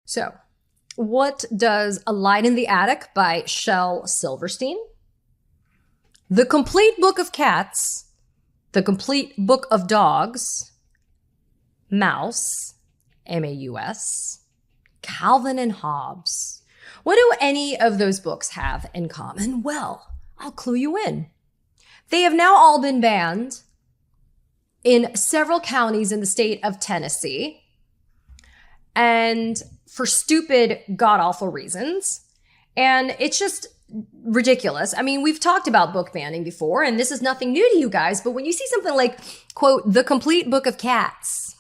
So, what does A Light in the Attic by Shel Silverstein, The Complete Book of Cats, The Complete Book of Dogs, Mouse, M-A-U-S, Calvin and Hobbes. What do any of those books have in common? Well, I'll clue you in. They have now all been banned in several counties in the state of Tennessee, and for stupid, god-awful reasons. And it's just ridiculous. I mean, we've talked about book banning before, and this is nothing new to you guys, but when you see something like, quote, The Complete Book of Cats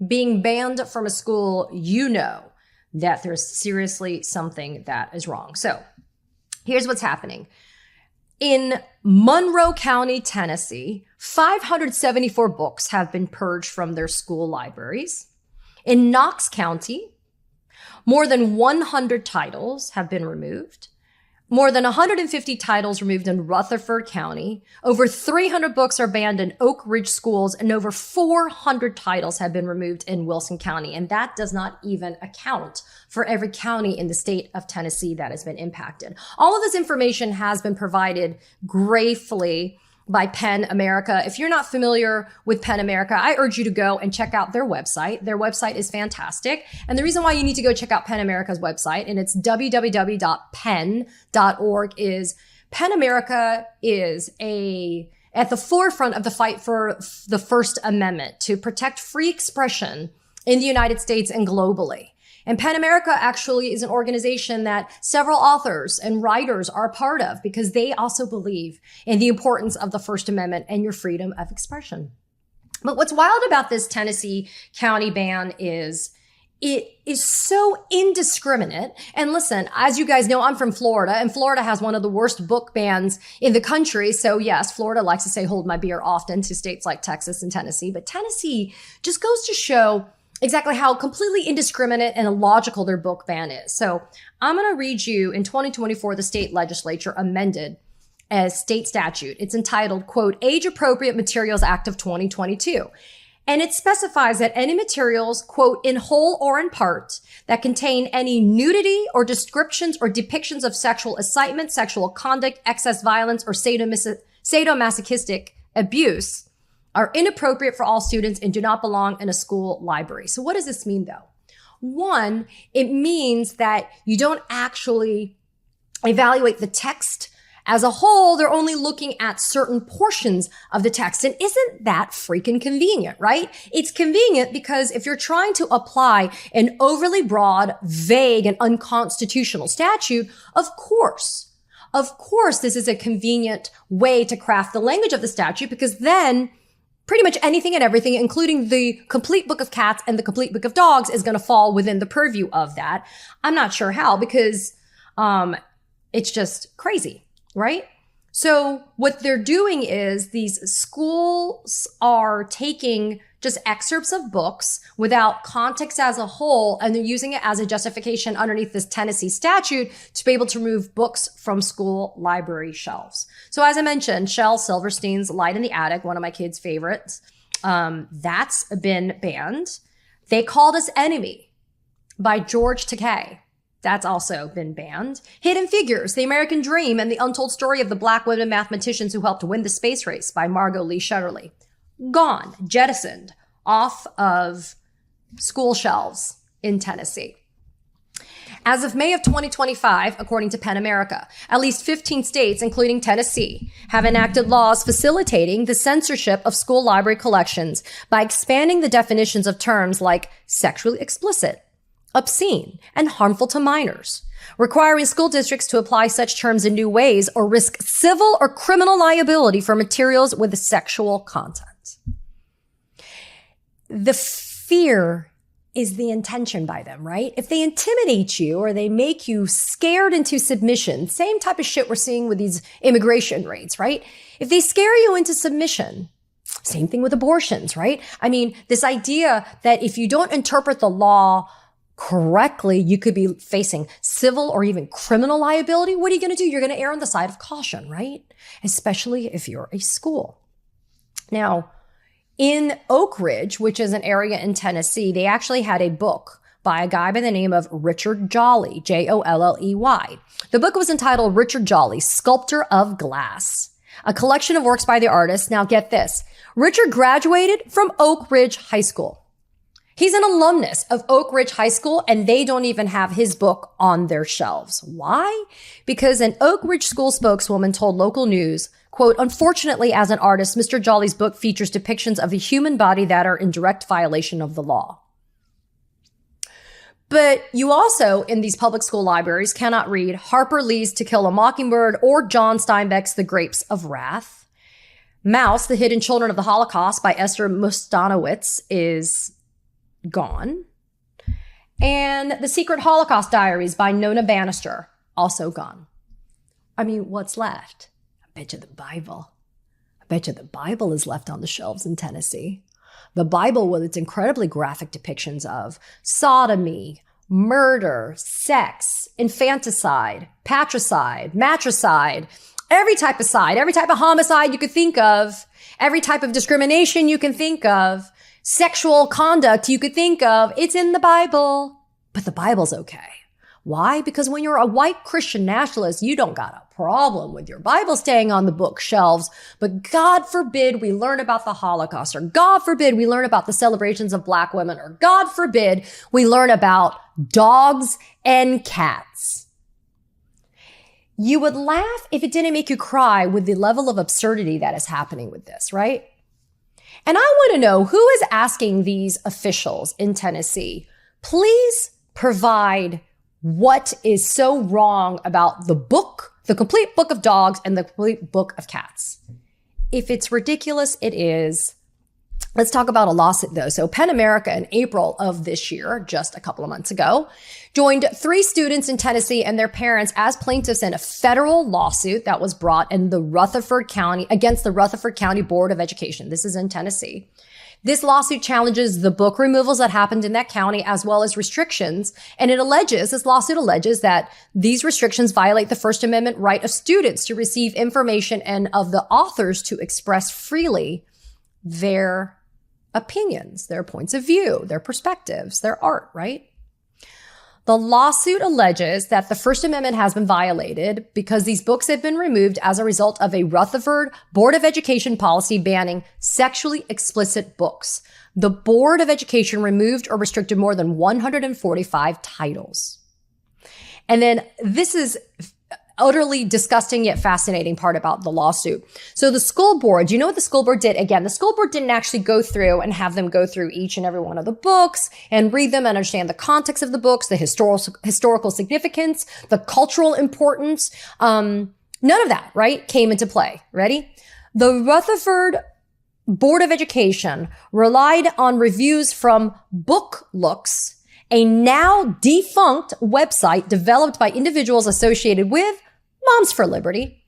being banned from a school, you know that there's seriously something that is wrong. So here's what's happening. In Monroe County, Tennessee, 574 books have been purged from their school libraries. In Knox County, more than 100 titles have been removed. More than 150 titles removed in Rutherford County. Over 300 books are banned in Oak Ridge schools, and over 400 titles have been removed in Wilson County. And that does not even account for every county in the state of Tennessee that has been impacted. All of this information has been provided gratefully by PEN America. If you're not familiar with PEN America, I urge you to go and check out their website. Their website is fantastic. And the reason why you need to go check out PEN America's website, and it's www.pen.org, is PEN America is at the forefront of the fight for the First Amendment to protect free expression in the United States and globally. And PEN America actually is an organization that several authors and writers are a part of because they also believe in the importance of the First Amendment and your freedom of expression. But what's wild about this Tennessee county ban is it is so indiscriminate. And listen, as you guys know, I'm from Florida, and Florida has one of the worst book bans in the country. So yes, Florida likes to say, hold my beer often to states like Texas and Tennessee. But Tennessee just goes to show exactly how completely indiscriminate and illogical their book ban is. So I'm going to read you, in 2024, the state legislature amended a state statute. It's entitled, quote, Age Appropriate Materials Act of 2022. And it specifies that any materials, quote, in whole or in part, that contain any nudity or descriptions or depictions of sexual excitement, sexual conduct, excess violence, or sadomasochistic abuse are inappropriate for all students and do not belong in a school library. So what does this mean, though? One, it means that you don't actually evaluate the text as a whole. They're only looking at certain portions of the text. And isn't that freaking convenient, right? It's convenient because if you're trying to apply an overly broad, vague, and unconstitutional statute, of course, this is a convenient way to craft the language of the statute, because then pretty much anything and everything, including the Complete Book of Cats and the Complete Book of Dogs, is going to fall within the purview of that. I'm not sure how, because it's just crazy, right? So what they're doing is these schools are taking just excerpts of books without context as a whole, and they're using it as a justification underneath this Tennessee statute to be able to remove books from school library shelves. So as I mentioned, Shel Silverstein's Light in the Attic, one of my kids' favorites, that's been banned. They Called Us Enemy by George Takei. That's also been banned. Hidden Figures, The American Dream and the Untold Story of the Black Women Mathematicians Who Helped Win the Space Race by Margot Lee Shetterly. Gone, jettisoned off of school shelves in Tennessee. As of May of 2025, according to PEN America, at least 15 states, including Tennessee, have enacted laws facilitating the censorship of school library collections by expanding the definitions of terms like sexually explicit, obscene, and harmful to minors, requiring school districts to apply such terms in new ways or risk civil or criminal liability for materials with sexual content. The fear is the intention by them, right? If they intimidate you or they make you scared into submission, same type of shit we're seeing with these immigration raids, right? If they scare you into submission, same thing with abortions, right? I mean, this idea that if you don't interpret the law correctly, you could be facing civil or even criminal liability. What are you going to do? You're going to err on the side of caution, right? Especially if you're a school. Now, in Oak Ridge, which is an area in Tennessee, they actually had a book by a guy by the name of Richard Jolly, Jolley. The book was entitled Richard Jolly, Sculptor of Glass, a collection of works by the artist. Now get this. Richard graduated from Oak Ridge High School. He's an alumnus of Oak Ridge High School, and they don't even have his book on their shelves. Why? Because an Oak Ridge school spokeswoman told local news, quote, unfortunately, as an artist, Mr. Jolly's book features depictions of the human body that are in direct violation of the law. But you also, in these public school libraries, cannot read Harper Lee's To Kill a Mockingbird or John Steinbeck's The Grapes of Wrath. Mouse, The Hidden Children of the Holocaust by Esther Mustanowitz is gone. And The Secret Holocaust Diaries by Nona Bannister, also gone. I mean, what's left? I bet you the Bible. I bet you the Bible is left on the shelves in Tennessee. The Bible with its incredibly graphic depictions of sodomy, murder, sex, infanticide, patricide, matricide, every type of homicide you could think of, every type of discrimination you can think of, sexual conduct you could think of, it's in the Bible. But the Bible's okay. Why? Because when you're a white Christian nationalist, you don't got a problem with your Bible staying on the bookshelves. But God forbid we learn about the Holocaust, or God forbid we learn about the celebrations of Black women, or God forbid we learn about dogs and cats. You would laugh if it didn't make you cry with the level of absurdity that is happening with this, right? And I want to know who is asking these officials in Tennessee, please provide what is so wrong about the book, the complete book of dogs and the complete book of cats. If it's ridiculous, it is. Let's talk about a lawsuit though. So PEN America in April of this year, just a couple of months ago, joined 3 students in Tennessee and their parents as plaintiffs in a federal lawsuit that was brought in the Rutherford County against the Rutherford County Board of Education. This is in Tennessee. This lawsuit challenges the book removals that happened in that county as well as restrictions. And this lawsuit alleges that these restrictions violate the First Amendment right of students to receive information and of the authors to express freely their opinions, their points of view, their perspectives, their art, right? The lawsuit alleges that the First Amendment has been violated because these books have been removed as a result of a Rutherford Board of Education policy banning sexually explicit books. The Board of Education removed or restricted more than 145 titles. And then this is utterly disgusting yet fascinating part about the lawsuit. So the school board, you know what the school board did? Again, the school board didn't actually go through and have them go through each and every one of the books and read them and understand the context of the books, the historical significance, the cultural importance. None of that, right, came into play. Ready? The Rutherford Board of Education relied on reviews from Book Looks, a now defunct website developed by individuals associated with Moms for Liberty.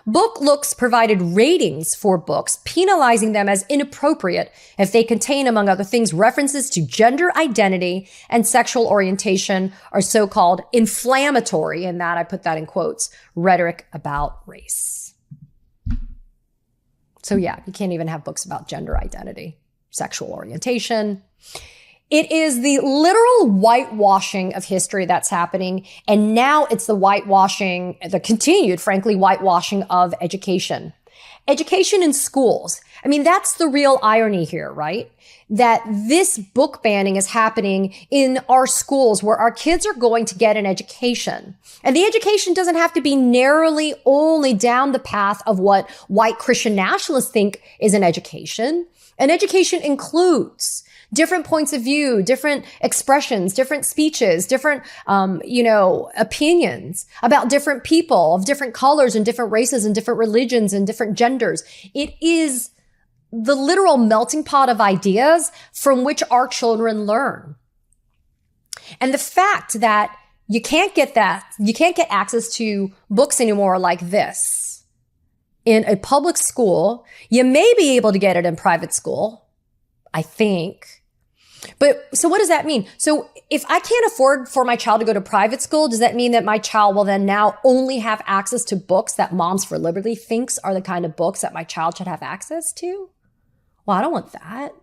Book Looks provided ratings for books, penalizing them as inappropriate if they contain, among other things, references to gender identity and sexual orientation, or so-called inflammatory, and that I put that in quotes, rhetoric about race. So yeah, you can't even have books about gender identity, sexual orientation. It is the literal whitewashing of history that's happening. And now it's the continued, frankly, whitewashing of education. Education in schools. I mean, that's the real irony here, right? That this book banning is happening in our schools where our kids are going to get an education. And the education doesn't have to be narrowly only down the path of what white Christian nationalists think is an education. An education includes different points of view, different expressions, different speeches, different, opinions about different people of different colors and different races and different religions and different genders. It is the literal melting pot of ideas from which our children learn. And the fact that you can't get access to books anymore like this in a public school. You may be able to get it in private school, I think. But so what does that mean? So if I can't afford for my child to go to private school, does that mean that my child will then now only have access to books that Moms for Liberty thinks are the kind of books that my child should have access to? Well, I don't want that.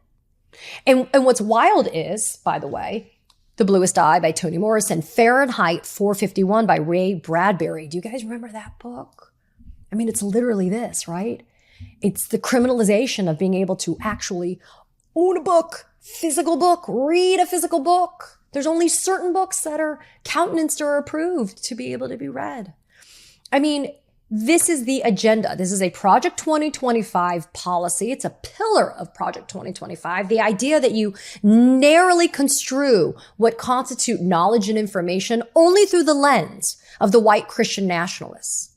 And what's wild is, by the way, The Bluest Eye by Toni Morrison, Fahrenheit 451 by Ray Bradbury. Do you guys remember that book? I mean, it's literally this, right? It's the criminalization of being able to actually own a book, physical book, read a physical book. There's only certain books that are countenanced or approved to be able to be read. I mean, this is the agenda. This is a Project 2025 policy. It's a pillar of Project 2025. The idea that you narrowly construe what constitute knowledge and information only through the lens of the white Christian nationalists.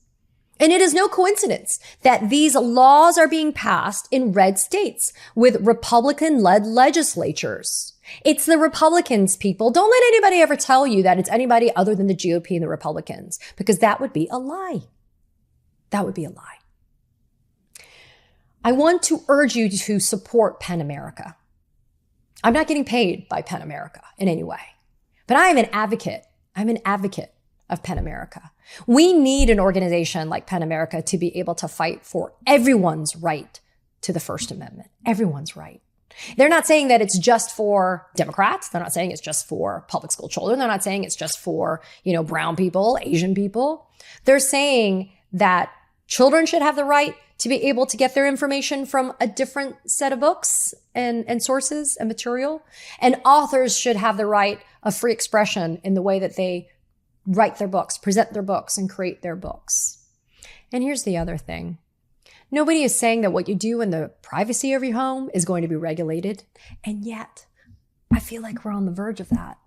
And it is no coincidence that these laws are being passed in red states with Republican-led legislatures. It's the Republicans, people. Don't let anybody ever tell you that it's anybody other than the GOP and the Republicans, because that would be a lie. That would be a lie. I want to urge you to support PEN America. I'm not getting paid by PEN America in any way, but I am an advocate. I'm an advocate of PEN America. We need an organization like PEN America to be able to fight for everyone's right to the First Amendment. Everyone's right. They're not saying that it's just for Democrats. They're not saying it's just for public school children. They're not saying it's just for, brown people, Asian people. They're saying that children should have the right to be able to get their information from a different set of books and sources and material. And authors should have the right of free expression in the way that they write their books, present their books, and create their books. And here's the other thing. Nobody is saying that what you do in the privacy of your home is going to be regulated. And yet, I feel like we're on the verge of that.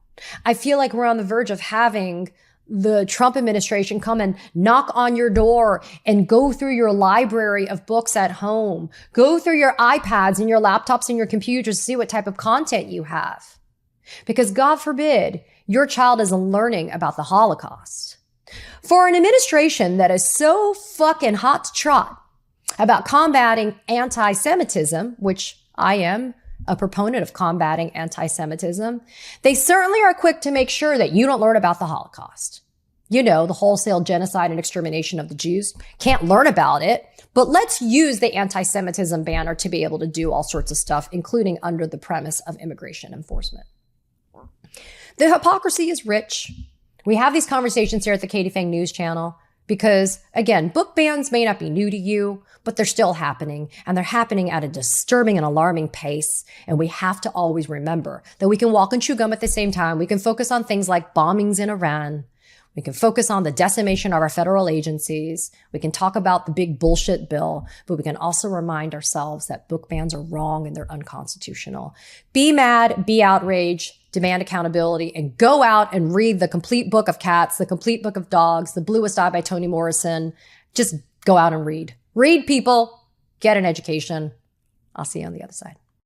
I feel like we're on the verge of having the Trump administration come and knock on your door and go through your library of books at home, go through your iPads and your laptops and your computers to see what type of content you have. Because God forbid, your child is learning about the Holocaust. For an administration that is so fucking hot to trot about combating anti-Semitism, which I am a proponent of combating anti-Semitism, they certainly are quick to make sure that you don't learn about the Holocaust. The wholesale genocide and extermination of the Jews. Can't learn about it, but let's use the anti-Semitism banner to be able to do all sorts of stuff, including under the premise of immigration enforcement. The hypocrisy is rich. We have these conversations here at the Katie Phang News Channel because, again, book bans may not be new to you, but they're still happening, and they're happening at a disturbing and alarming pace. And we have to always remember that we can walk and chew gum at the same time. We can focus on things like bombings in Iran. We can focus on the decimation of our federal agencies. We can talk about the big bullshit bill, but we can also remind ourselves that book bans are wrong and they're unconstitutional. Be mad, be outraged, demand accountability, and go out and read the complete book of cats, the complete book of dogs, The Bluest Eye by Toni Morrison. Just go out and read. Read, people. Get an education. I'll see you on the other side.